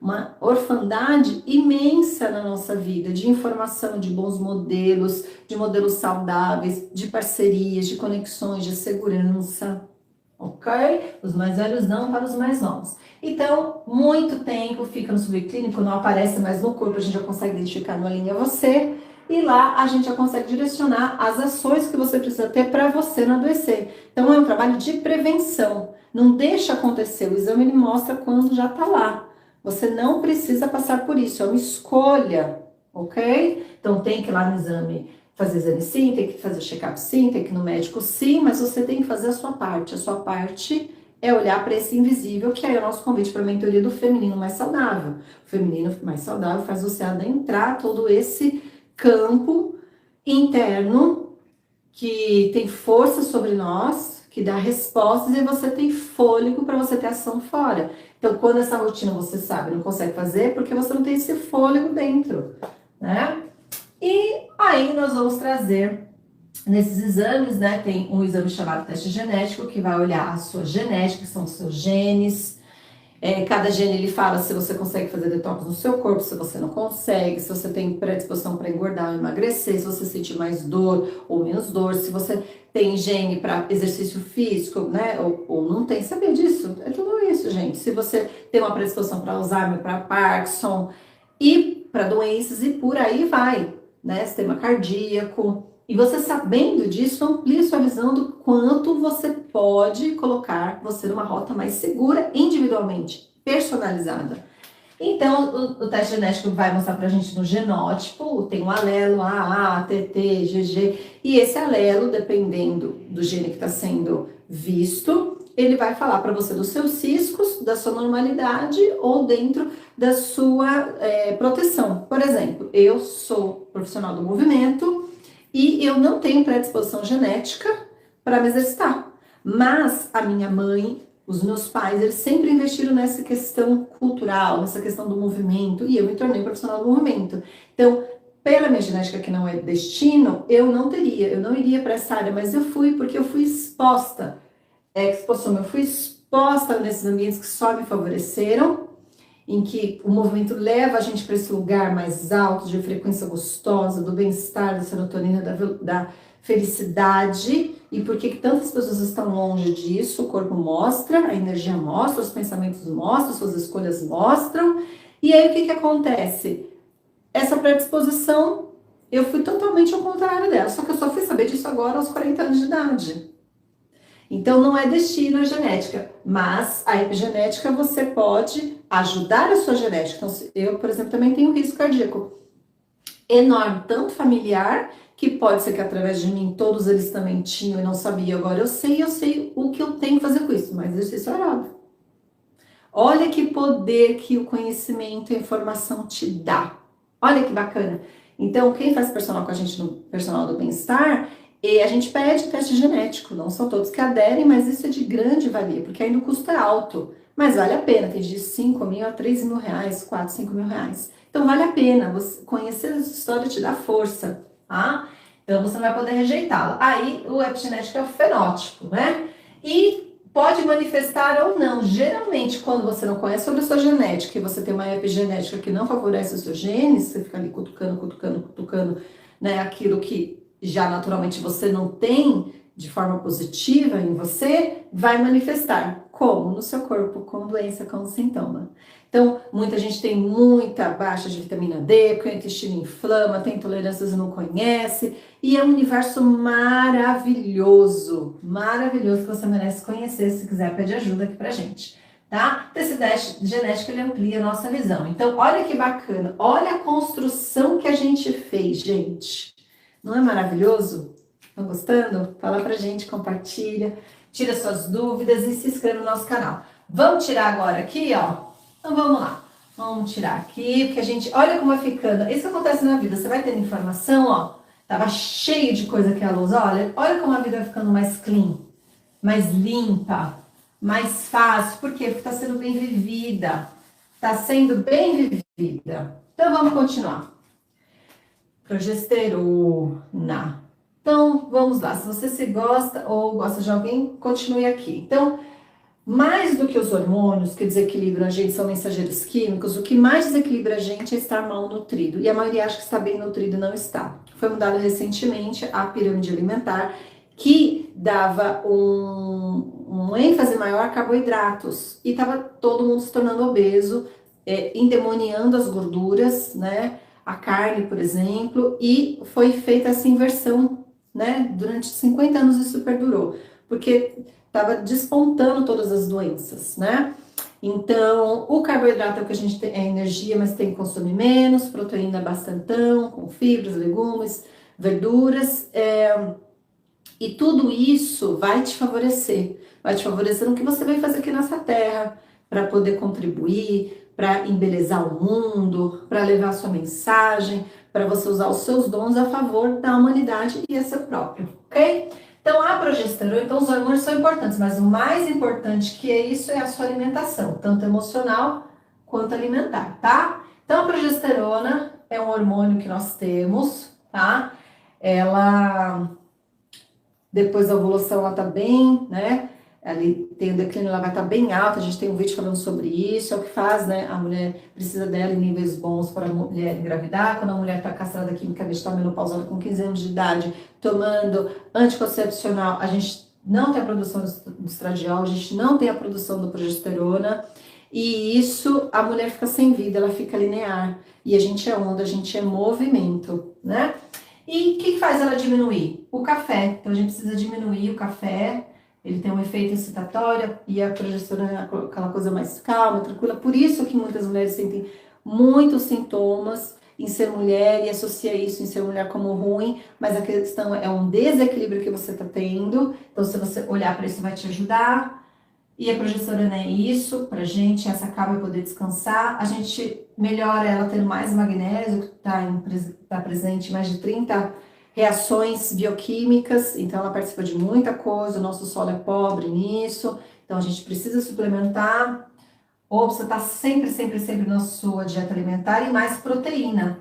Uma orfandade imensa na nossa vida, de informação, de bons modelos, de modelos saudáveis, de parcerias, de conexões, de segurança, ok? Os mais velhos não para os mais novos. Então, muito tempo fica no subclínico, não aparece mais no corpo, a gente já consegue identificar numa linha você, e lá a gente já consegue direcionar as ações que você precisa ter para você não adoecer. Então, é um trabalho de prevenção. Não deixa acontecer, o exame ele mostra quando já está lá. Você não precisa passar por isso, é uma escolha, ok? Então tem que ir lá no exame, fazer exame sim, tem que fazer check-up sim, tem que ir no médico sim, mas você tem que fazer a sua parte. A sua parte é olhar para esse invisível, que é o nosso convite para a mentoria do feminino mais saudável. O feminino mais saudável faz você adentrar todo esse campo interno que tem força sobre nós, que dá respostas e você tem fôlego para você ter ação fora. Então, quando essa rotina você sabe, não consegue fazer, porque você não tem esse fôlego dentro, né? E aí nós vamos trazer nesses exames, né? Tem um exame chamado teste genético, que vai olhar a sua genética, que são os seus genes. Cada gene ele fala se você consegue fazer detox no seu corpo, se você não consegue, se você tem predisposição para engordar ou emagrecer, se você sente mais dor ou menos dor, se você tem gene para exercício físico, né? Ou não tem, sabia disso? É tudo isso, gente. Se você tem uma predisposição para Alzheimer, para Parkinson e para doenças e por aí vai, né? Sistema cardíaco. E você sabendo disso, amplia sua visão do quanto você pode colocar você numa rota mais segura, individualmente, personalizada. Então, o teste genético vai mostrar pra gente no genótipo, tem um alelo AA, TT, GG, e esse alelo, dependendo do gene que está sendo visto, ele vai falar para você dos seus ciscos, da sua normalidade ou dentro da sua proteção. Por exemplo, eu sou profissional do movimento, e eu não tenho predisposição genética para me exercitar. Mas a minha mãe, os meus pais, eles sempre investiram nessa questão cultural, nessa questão do movimento, e eu me tornei profissional do movimento. Então, pela minha genética, que não é destino, eu não iria para essa área, mas eu fui porque eu fui exposta. Eu fui exposta nesses ambientes que só me favoreceram, em que o movimento leva a gente para esse lugar mais alto, de frequência gostosa, do bem-estar, da serotonina, da felicidade. E por que tantas pessoas estão longe disso? O corpo mostra, a energia mostra, os pensamentos mostram, suas escolhas mostram. E aí o que acontece? Essa predisposição, eu fui totalmente ao contrário dela, só que eu só fui saber disso agora aos 40 anos de idade. Então, não é destino a genética, mas a epigenética você pode ajudar a sua genética. Então, eu, por exemplo, também tenho risco cardíaco enorme, tanto familiar, que pode ser que através de mim todos eles também tinham e não sabiam. Agora eu sei o que eu tenho que fazer com isso, mas exercício é errado. Olha que poder que o conhecimento e a informação te dá. Olha que bacana. Então, quem faz personal com a gente no Personal do Bem-Estar, a gente pede teste genético. Não são todos que aderem, mas isso é de grande valia, porque ainda o custo é alto. Mas vale a pena, tem de 5 mil a 3 mil reais, 4, 5 mil reais. Então vale a pena, você conhecer essa história te dá força, tá? Então você não vai poder rejeitá-la. Aí o epigenético é o fenótipo, né? E pode manifestar ou não. Geralmente, quando você não conhece sobre a sua genética e você tem uma epigenética que não favorece os seus genes, você fica ali cutucando, né? Aquilo que já naturalmente você não tem de forma positiva em você, vai manifestar. Como? No seu corpo, com doença, com sintoma. Então, muita gente tem muita baixa de vitamina D, porque o intestino inflama, tem intolerâncias e não conhece. E é um universo maravilhoso, maravilhoso que você merece conhecer. Se quiser, pede ajuda aqui pra gente, tá? Esse teste genético, ele amplia a nossa visão. Então, olha que bacana, olha a construção que a gente fez, gente. Não é maravilhoso? Estão gostando? Fala pra gente, compartilha, tira suas dúvidas e se inscreva no nosso canal. Vamos tirar agora aqui, ó. Então vamos lá. Vamos tirar aqui, porque a gente, olha como vai ficando. Isso acontece na vida, você vai tendo informação, ó. Tava cheio de coisa aqui a luz, olha como a vida vai ficando mais clean, mais limpa, mais fácil. Por quê? Porque está sendo bem vivida. Está sendo bem vivida. Então vamos continuar. Progesterona. Então, vamos lá. Se você se gosta ou gosta de alguém, continue aqui. Então, mais do que os hormônios que desequilibram a gente, são mensageiros químicos, o que mais desequilibra a gente é estar mal nutrido. E a maioria acha que está bem nutrido e não está. Foi mudado recentemente a pirâmide alimentar, que dava um ênfase maior a carboidratos. E estava todo mundo se tornando obeso, endemoniando as gorduras, né? A carne, por exemplo, e foi feita essa inversão, né? Durante 50 anos isso perdurou, porque estava despontando todas as doenças, né? Então, o carboidrato é o que a gente tem, é energia, mas tem que consumir menos, proteína bastantão, com fibras, legumes, verduras, e tudo isso vai te favorecer no que você vai fazer aqui nessa terra, para poder contribuir, para embelezar o mundo, para levar a sua mensagem, para você usar os seus dons a favor da humanidade e a seu próprio, ok? Então, a progesterona, então os hormônios são importantes, mas o mais importante que é isso é a sua alimentação, tanto emocional quanto alimentar, tá? Então, a progesterona é um hormônio que nós temos, tá? Ela, depois da ovulação, ela tá bem, né? Ali tem o declínio, ela vai estar bem alta, a gente tem um vídeo falando sobre isso, é o que faz, né? A mulher precisa dela em níveis bons para a mulher engravidar. Quando a mulher está castrada quimicamente, está menopausada com 15 anos de idade, tomando anticoncepcional, a gente não tem a produção do estradiol, a gente não tem a produção do progesterona, e isso, a mulher fica sem vida, ela fica linear, e a gente é onda, a gente é movimento, né? E o que faz ela diminuir? O café. Então a gente precisa diminuir o café. Ele tem um efeito excitatório e a progesterona é aquela coisa mais calma, tranquila. Por isso que muitas mulheres sentem muitos sintomas em ser mulher e associa isso em ser mulher como ruim, mas a questão é um desequilíbrio que você está tendo. Então, se você olhar para isso, vai te ajudar. E a progesterona é isso, pra gente, essa calma é poder descansar. A gente melhora ela tendo mais magnésio, que tá presente em mais de 30 reações bioquímicas, então ela participa de muita coisa, o nosso solo é pobre nisso, então a gente precisa suplementar, ou você tá sempre na sua dieta alimentar, e mais proteína,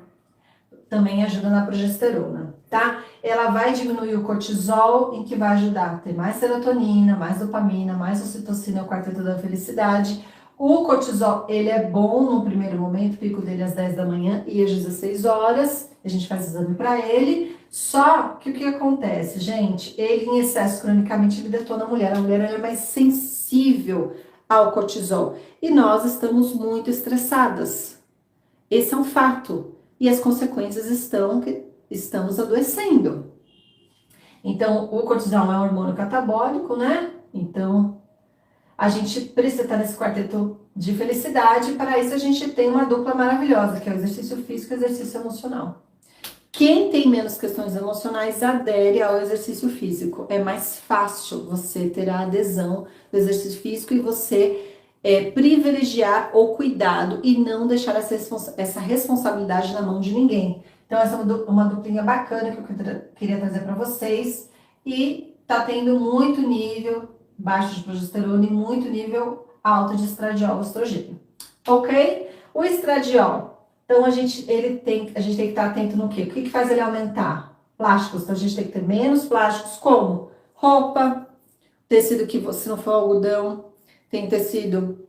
também ajuda na progesterona, tá? Ela vai diminuir o cortisol, em que vai ajudar a ter mais serotonina, mais dopamina, mais ocitocina, o quarteto da felicidade. O cortisol, ele é bom no primeiro momento, o pico dele às 10 da manhã e às 16 horas, a gente faz exame para ele. Só que o que acontece, gente? Ele em excesso cronicamente ele detona a mulher ela é mais sensível ao cortisol. E nós estamos muito estressadas. Esse é um fato. E as consequências estão que estamos adoecendo. Então, o cortisol é um hormônio catabólico, né? Então, a gente precisa estar nesse quarteto de felicidade. Para isso, a gente tem uma dupla maravilhosa, que é o exercício físico e o exercício emocional. Quem tem menos questões emocionais adere ao exercício físico. É mais fácil você ter a adesão do exercício físico e você privilegiar o cuidado e não deixar essa responsabilidade na mão de ninguém. Então, essa é uma duplinha bacana que eu queria trazer para vocês. E tá tendo muito nível baixo de progesterona e muito nível alto de estradiol, estrogênio. Ok? O estradiol, então a gente tem que estar atento no quê? O que faz ele aumentar? Plásticos, então a gente tem que ter menos plásticos, como roupa, tecido que, se não for algodão, tem tecido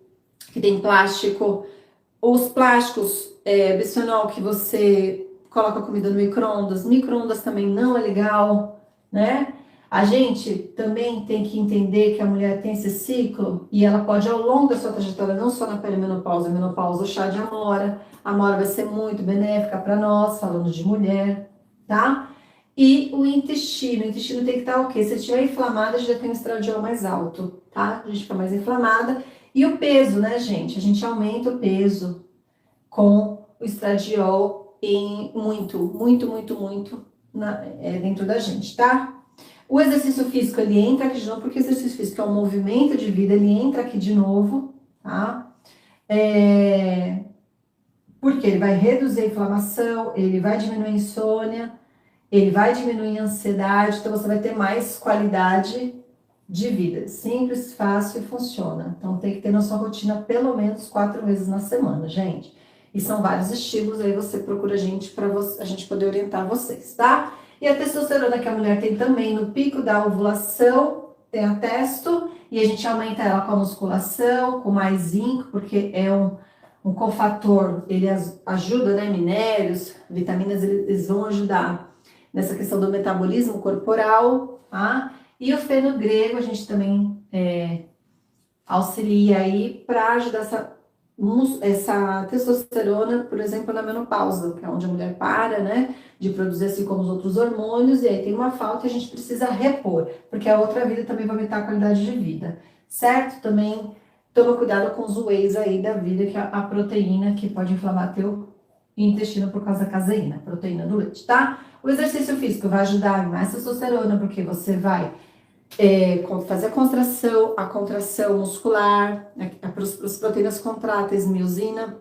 que tem plástico, os plásticos, bisfenol que você coloca a comida no micro-ondas também não é legal, né? A gente também tem que entender que a mulher tem esse ciclo e ela pode, ao longo da sua trajetória, não só na perimenopausa, menopausa, o chá de amora. A amora vai ser muito benéfica para nós, falando de mulher, tá? E o intestino tem que estar o quê? Se estiver inflamado, a gente já tem um estradiol mais alto, tá? A gente fica mais inflamada. E o peso, né, gente? A gente aumenta o peso com o estradiol em muito dentro da gente, tá? O exercício físico, ele entra aqui de novo, porque o exercício físico é um movimento de vida, ele entra aqui de novo, tá? Porque ele vai reduzir a inflamação, ele vai diminuir a insônia, ele vai diminuir a ansiedade, então você vai ter mais qualidade de vida. Simples, fácil e funciona. Então tem que ter na sua rotina pelo menos 4 vezes na semana, gente. E são vários estilos, aí você procura a gente para a gente poder orientar vocês, tá? E a testosterona que a mulher tem também no pico da ovulação, tem a testo, e a gente aumenta ela com a musculação, com mais zinco, porque é um cofator, ele ajuda, né? Minérios, vitaminas, eles vão ajudar nessa questão do metabolismo corporal, tá? E o feno grego a gente também auxilia aí para ajudar essa testosterona, por exemplo, na menopausa, que é onde a mulher para, né, de produzir assim como os outros hormônios, e aí tem uma falta e a gente precisa repor, porque a outra vida também vai aumentar a qualidade de vida, certo? Também toma cuidado com os wheys aí da vida, que é a proteína que pode inflamar teu intestino por causa da caseína, proteína do leite, tá? O exercício físico vai ajudar em mais testosterona, porque você vai fazer a contração muscular, as proteínas contráteis, miosina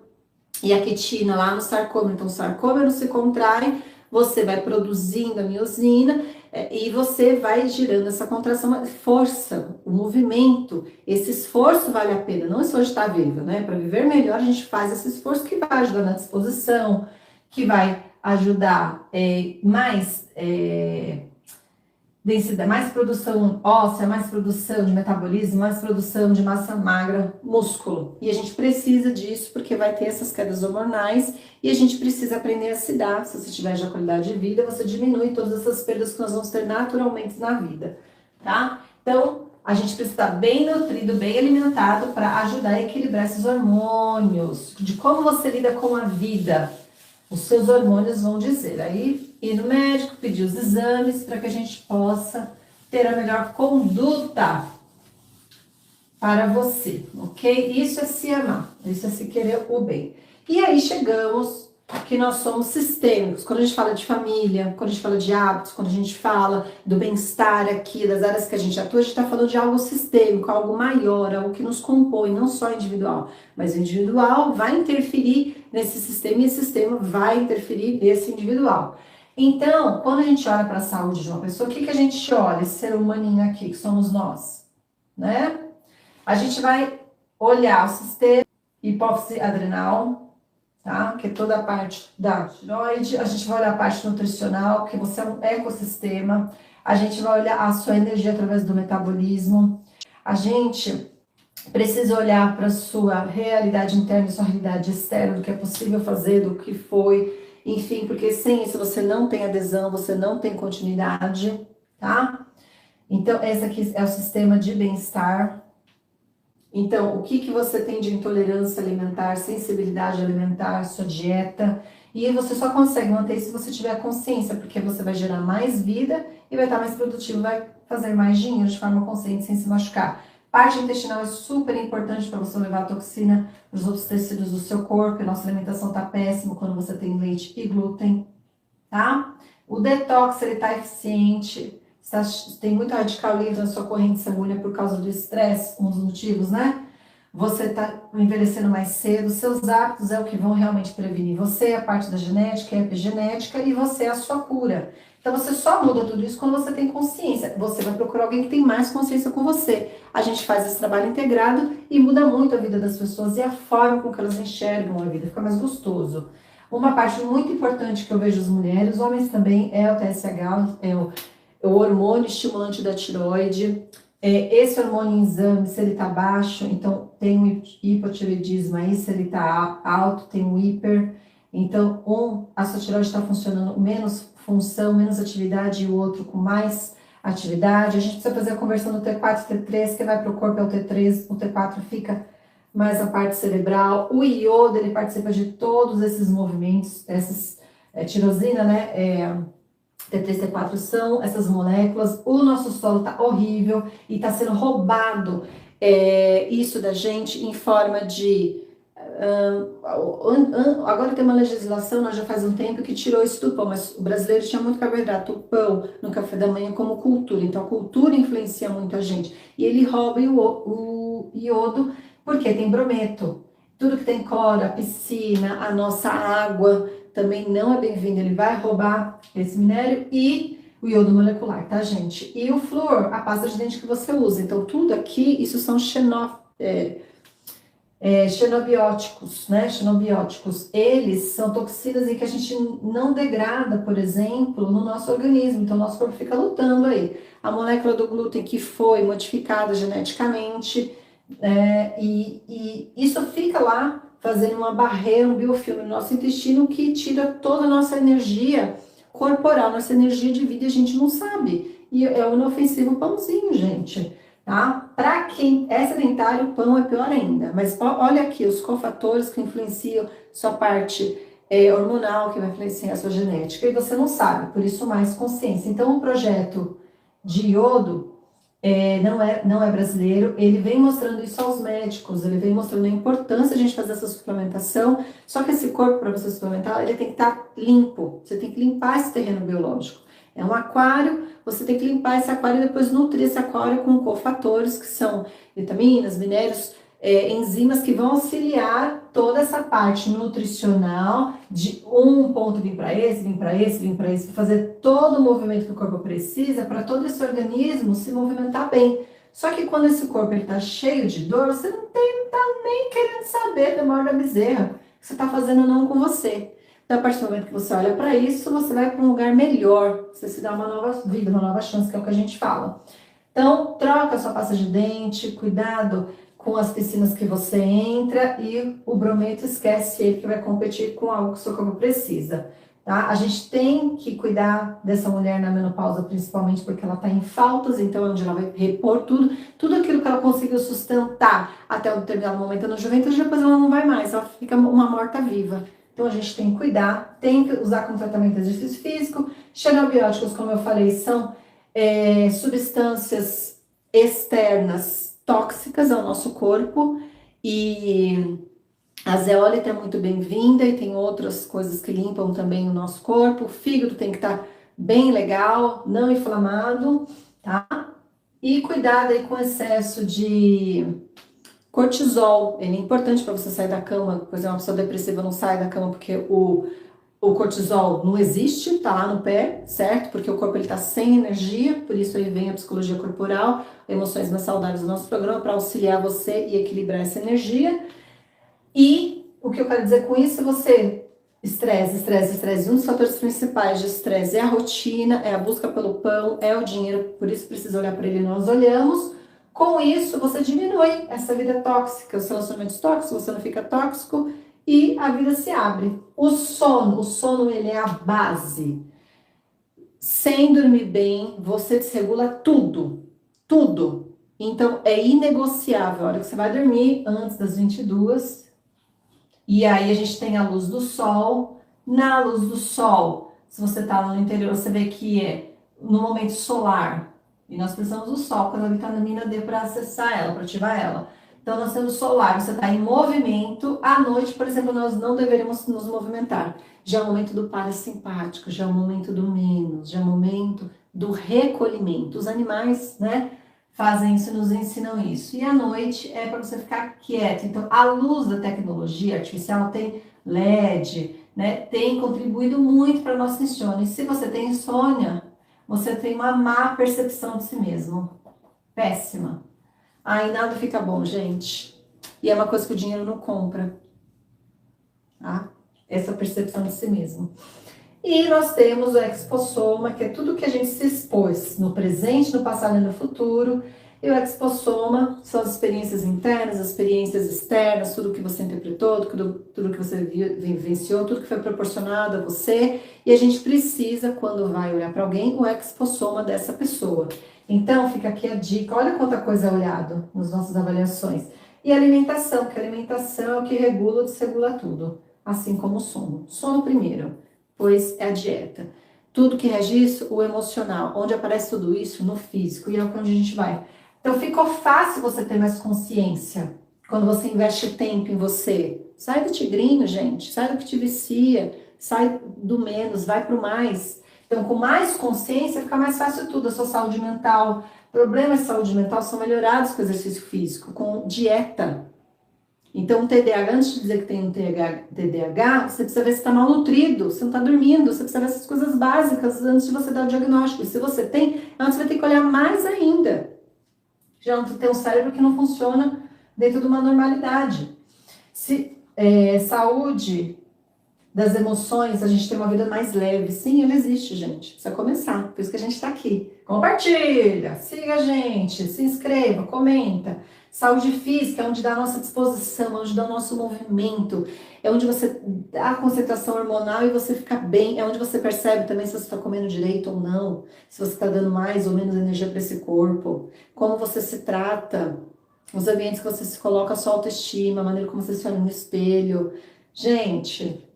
e a quitina lá no sarcômero. Então, o sarcômero se contrai, você vai produzindo a miosina e você vai girando essa contração, força, o movimento. Esse esforço vale a pena, não é só de estar viva, né? Para viver melhor, a gente faz esse esforço que vai ajudar na disposição, que vai ajudar mais densidade, mais produção óssea, mais produção de metabolismo, mais produção de massa magra, músculo. E a gente precisa disso porque vai ter essas quedas hormonais e a gente precisa aprender a se dar. Se você tiver já qualidade de vida, você diminui todas essas perdas que nós vamos ter naturalmente na vida, tá? Então, a gente precisa estar bem nutrido, bem alimentado para ajudar a equilibrar esses hormônios, de como você lida com a vida. Os seus hormônios vão dizer. Aí, ir no médico, pedir os exames para que a gente possa ter a melhor conduta para você, ok? Isso é se amar, isso é se querer o bem. E aí chegamos que nós somos sistêmicos. Quando a gente fala de família, quando a gente fala de hábitos, quando a gente fala do bem-estar aqui, das áreas que a gente atua, a gente está falando de algo sistêmico, algo maior, algo que nos compõe, não só individual, mas o individual vai interferir nesse sistema e esse sistema vai interferir nesse individual. Então, quando a gente olha para a saúde de uma pessoa, o que a gente olha? Esse ser humaninho aqui, que somos nós, né? A gente vai olhar o sistema hipófise adrenal, tá? Que é toda a parte da tiroide. A gente vai olhar a parte nutricional, que você é um ecossistema. A gente vai olhar a sua energia através do metabolismo. A gente precisa olhar para a sua realidade interna e sua realidade externa, do que é possível fazer, do que foi, enfim, porque sem isso você não tem adesão, você não tem continuidade, tá? Então, esse aqui é o sistema de bem-estar. Então, o que você tem de intolerância alimentar, sensibilidade alimentar, sua dieta. E você só consegue manter isso se você tiver consciência, porque você vai gerar mais vida e vai estar mais produtivo, vai fazer mais dinheiro de forma consciente, sem se machucar. Parte intestinal é super importante para você levar a toxina para os outros tecidos do seu corpo. A nossa alimentação está péssima quando você tem leite e glúten, tá? O detox, ele tá eficiente. Tem muito radical livre na sua corrente sanguínea por causa do estresse, um dos motivos, né? Você tá envelhecendo mais cedo, seus hábitos é o que vão realmente prevenir. Você é a parte da genética, é a epigenética e você é a sua cura. Então você só muda tudo isso quando você tem consciência. Você vai procurar alguém que tem mais consciência com você. A gente faz esse trabalho integrado e muda muito a vida das pessoas e a forma com que elas enxergam a vida, fica mais gostoso. Uma parte muito importante que eu vejo as mulheres, os homens também, é o TSH, é o hormônio estimulante da tireoide. Esse hormônio em exame, se ele está baixo, então tem um hipotireoidismo aí, se ele está alto, tem um hiper. Então, a sua tireoide está funcionando menos função, menos atividade, e o outro com mais atividade. A gente precisa fazer a conversão do T4 e T3, que vai para o corpo é o T3, o T4 fica mais a parte cerebral. O iodo, ele participa de todos esses movimentos, essas tirosina, né? T3, T4 são essas moléculas. O nosso solo tá horrível e tá sendo roubado isso da gente em forma de... agora tem uma legislação, nós já faz um tempo, que tirou isso do pão, mas o brasileiro tinha muito carboidrato, o pão no café da manhã como cultura, então a cultura influencia muito a gente, e ele rouba o iodo, porque tem brometo, tudo que tem cloro, a piscina, a nossa água também não é bem-vindo, ele vai roubar esse minério e o iodo molecular, tá, gente? E o flúor, a pasta de dente que você usa, então tudo aqui, isso são xenobióticos, né? Xenobióticos, eles são toxinas em que a gente não degrada, por exemplo, no nosso organismo, então o nosso corpo fica lutando aí. A molécula do glúten que foi modificada geneticamente, e isso fica lá fazendo uma barreira, um biofilme no nosso intestino que tira toda a nossa energia corporal, nossa energia de vida, e a gente não sabe. E é um inofensivo pãozinho, gente. Tá? Para quem é sedentário, o pão é pior ainda. Mas olha aqui os cofatores que influenciam sua parte hormonal, que vai influenciar a sua genética. E você não sabe, por isso mais consciência. Então, o projeto de iodo não é brasileiro. Ele vem mostrando isso aos médicos, ele vem mostrando a importância de a gente fazer essa suplementação. Só que esse corpo, para você suplementar, ele tem que estar limpo. Você tem que limpar esse terreno biológico. É um aquário, você tem que limpar esse aquário e depois nutrir esse aquário com cofatores, que são vitaminas, minérios, enzimas que vão auxiliar toda essa parte nutricional de um ponto vir para esse, vir para esse, vir para esse, fazer todo o movimento que o corpo precisa para todo esse organismo se movimentar bem. Só que quando esse corpo está cheio de dor, você não está nem querendo saber da maior da bezerra que você está fazendo não com você. Então, a partir do momento que você olha para isso, você vai para um lugar melhor, você se dá uma nova vida, uma nova chance, que é o que a gente fala. Então, troca a sua pasta de dente, cuidado com as piscinas que você entra, e o brometo, esquece ele, que vai competir com algo que o seu corpo precisa. Tá? A gente tem que cuidar dessa mulher na menopausa, principalmente porque ela está em faltas, então é onde ela vai repor tudo aquilo que ela conseguiu sustentar até um determinado momento na juventude, depois ela não vai mais, ela fica uma morta-viva. Então a gente tem que cuidar, tem que usar como tratamento de exercício físico. Xenobióticos, como eu falei, são substâncias externas tóxicas ao nosso corpo, e a zeólita é muito bem-vinda, e tem outras coisas que limpam também o nosso corpo. O fígado tem que estar bem legal, não inflamado, tá? E cuidado aí com excesso de cortisol. Ele é importante para você sair da cama. Por exemplo, uma pessoa depressiva não sai da cama porque o cortisol não existe, tá lá no pé, certo? Porque o corpo ele tá sem energia, por isso aí vem a psicologia corporal, emoções mais saudáveis do nosso programa, para auxiliar você e equilibrar essa energia. E o que eu quero dizer com isso é você... Estresse. Um dos fatores principais de estresse é a rotina, é a busca pelo pão, é o dinheiro, por isso precisa olhar para ele e nós olhamos. Com isso, você diminui essa vida tóxica, os relacionamentos tóxicos, você não fica tóxico e a vida se abre. O sono ele é a base. Sem dormir bem, você desregula tudo. Então, é inegociável. A hora que você vai dormir, antes das 22, e aí a gente tem a luz do sol, Na luz do sol, se você está no interior, você vê que é no momento solar. E nós precisamos do sol, com a vitamina D para acessar ela, para ativar ela. Então, nós temos solar, você está em movimento. À noite, por exemplo, nós não deveríamos nos movimentar. Já é o momento do parasimpático, já é o momento do menos, já é o momento do recolhimento. Os animais, né, fazem isso, nos ensinam isso. E à noite é para você ficar quieto. Então, a luz da tecnologia artificial tem LED, né, tem contribuído muito para nosso insônia. E se você tem insônia, você tem uma má percepção de si mesmo. Péssima. Aí nada fica bom, gente. E é uma coisa que o dinheiro não compra. Tá? Essa percepção de si mesmo. E nós temos o expossoma, que é tudo que a gente se expôs no presente, no passado e no futuro. E o expossoma são as experiências internas, as experiências externas, tudo que você interpretou, tudo que você vivenciou, tudo que foi proporcionado a você. E a gente precisa, quando vai olhar para alguém, o expossoma dessa pessoa. Então, fica aqui a dica. Olha quanta coisa é olhado nas nossas avaliações. E alimentação, que a alimentação é o que regula ou desregula tudo. Assim como o sono. Sono primeiro, pois é a dieta. Tudo que rege isso, o emocional. Onde aparece tudo isso? No físico. E é onde a gente vai. Então, ficou fácil você ter mais consciência quando você investe tempo em você. Sai do tigrinho, gente. Sai do que te vicia. Sai do menos, vai pro mais. Então, com mais consciência, fica mais fácil tudo. A sua saúde mental. Problemas de saúde mental são melhorados com exercício físico, com dieta. Então, o TDAH, antes de dizer que tem um TDAH, você precisa ver se está malnutrido, se não está dormindo, você precisa ver essas coisas básicas antes de você dar o diagnóstico. E se você tem, antes você vai ter que olhar mais ainda. Já não tem um cérebro que não funciona dentro de uma normalidade. Saúde das emoções, a gente tem uma vida mais leve. Sim, ela existe, gente. Precisa começar. Por isso que a gente está aqui. Compartilha, siga a gente, se inscreva, comenta. Saúde física é onde dá a nossa disposição, é onde dá o nosso movimento, é onde você dá a concentração hormonal e você fica bem, é onde você percebe também se você está comendo direito ou não, se você está dando mais ou menos energia para esse corpo, como você se trata, os ambientes que você se coloca, a sua autoestima, a maneira como você se olha no espelho. Gente,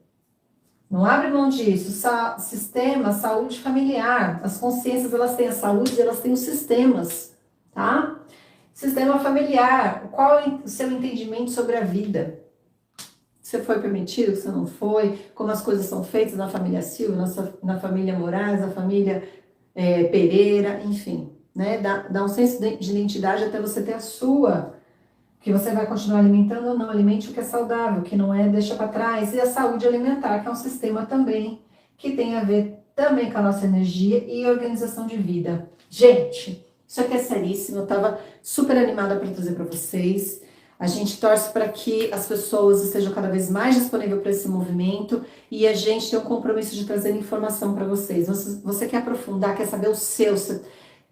não abre mão disso. Sistema, saúde familiar. As consciências, elas têm a saúde e elas têm os sistemas, tá? Sistema familiar. Qual é o seu entendimento sobre a vida? Você foi permitido, você não foi? Como as coisas são feitas na família Silva, na família Moraes, na família Pereira, enfim. Né? Dá um senso de identidade até você ter a sua, que você vai continuar alimentando ou não. Alimente o que é saudável, o que não é, deixa para trás. E a saúde alimentar, que é um sistema também, que tem a ver também com a nossa energia e organização de vida. Gente, isso aqui é seríssimo, eu estava super animada para trazer para vocês. A gente torce para que as pessoas estejam cada vez mais disponíveis para esse movimento e a gente tem um compromisso de trazer informação para vocês. Você quer aprofundar, quer saber o seu,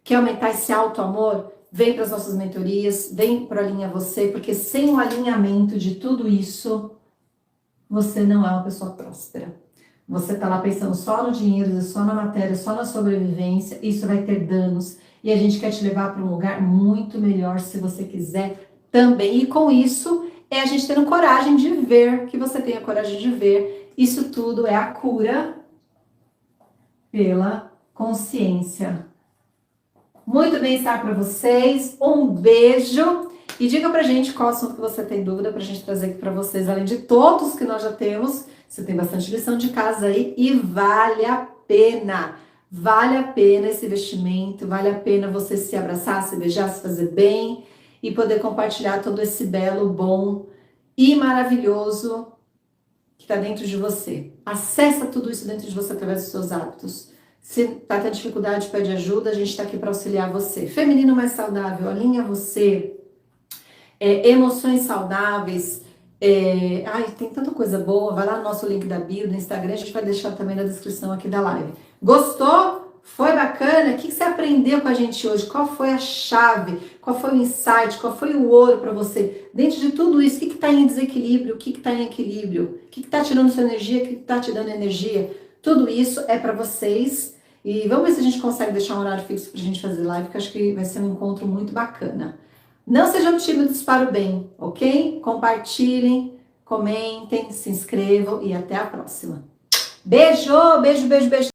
quer aumentar esse auto-amor? Vem para as nossas mentorias, vem para Alinha Você, porque sem o alinhamento de tudo isso, você não é uma pessoa próspera. Você está lá pensando só no dinheiro, só na matéria, só na sobrevivência, isso vai ter danos. E a gente quer te levar para um lugar muito melhor, se você quiser também. E com isso, é a gente tendo coragem de ver, que você tenha coragem de ver. Isso tudo é a cura pela consciência. Muito bem-estar para vocês, um beijo e diga pra gente qual assunto que você tem dúvida pra gente trazer aqui para vocês, além de todos que nós já temos. Você tem bastante lição de casa aí e vale a pena esse investimento, vale a pena você se abraçar, se beijar, se fazer bem e poder compartilhar todo esse belo, bom e maravilhoso que está dentro de você. Acessa tudo isso dentro de você através dos seus hábitos. Se tá tendo dificuldade, pede ajuda, a gente está aqui para auxiliar você. Feminino mais saudável, Alinha Você. Emoções saudáveis. Tem tanta coisa boa. Vai lá no nosso link da bio, do Instagram, a gente vai deixar também na descrição aqui da live. Gostou? Foi bacana? O que você aprendeu com a gente hoje? Qual foi a chave? Qual foi o insight? Qual foi o ouro para você? Dentro de tudo isso, o que está em desequilíbrio? O que está em equilíbrio? O que está tirando sua energia? O que está te dando energia? Tudo isso é para vocês. E vamos ver se a gente consegue deixar um horário fixo pra gente fazer live, que acho que vai ser um encontro muito bacana. Não sejam tímidos para o bem, ok? Compartilhem, comentem, se inscrevam e até a próxima. Beijo, beijo, beijo, beijo.